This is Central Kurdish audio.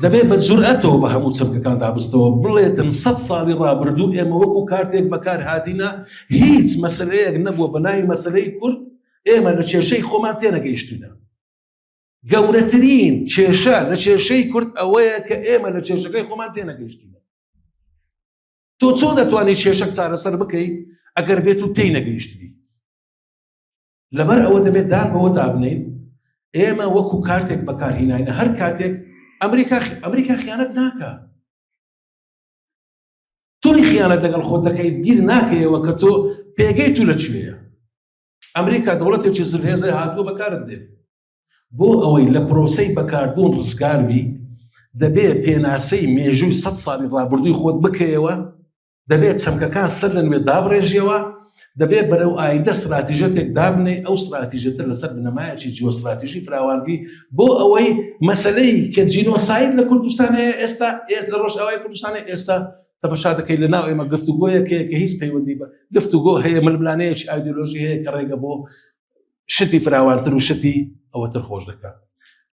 دەبێ بە جورئەتەوە بە هەموو چەمکەکان دابستەوە بڵێتن 100 ساڵی ڕابردوو ئێمە وەکو کارتێک بەکار هاتینە هیچ مەسلەیەک نەبووە بە ناوی مەسلەی کورد ئێمە لە کێشەی خۆمان تێنەگەیشتوونە. گەورەترین کێشە لە کێشەی کورد ئەوەیە کە ئێمە لە کێشەکەی خۆمان تێنەگەیشتوونە. تۆ چۆن دەتوانیت کێشەک چارەسەر بکەیت ئەگەر بێت و تێنەگەیشتبی؟ لەبەر ئەوە دەبێت دان بەوە دابنین ئێمە وەکو کارتێک بەکارهێناینە هەر کاتێک ئەمریکا خیانەت ناکە. تۆی خیانەت لەگەڵ خۆت دەکەی بیر ناکەیەوە کە تۆ پێگەی تو لەکوێیە. ئەمریکا دەوڵەتێکی زرهێزە هاتووە بەکارت دێت. بۆ ئەوەی لە پرۆسەی بەکاردوون ڕزگاربی دەبێت پێناسەی مێژووی 100 ساڵی ڕابردووی خۆت بکەیەوە، دەبێت چەمکەکان سەر لە نوێ دابڕێژیەوە، دەبێت بەرەو ئایندە استراتیژەتێک دابنێ ئەو استراتیژەتر لەسەر بنەمایەکی جیۆستراتیژی فراوانبی بۆ ئەوەی مەسلەی کە جینۆساید لە کوردستان هەیە ئێستا لە ڕۆژئاوای کوردستان ئێستا تەماشا دەکەی لە ناو ئێمە گفتوگۆیەکە کە هیچ پەیوەندی بە گفتوگۆ هەیە ململانەیەکی ئایدۆلۆژی هەیە کە ڕێگە بۆ شتی فراوانتر و شتی ئەوەتر خۆش دەکات.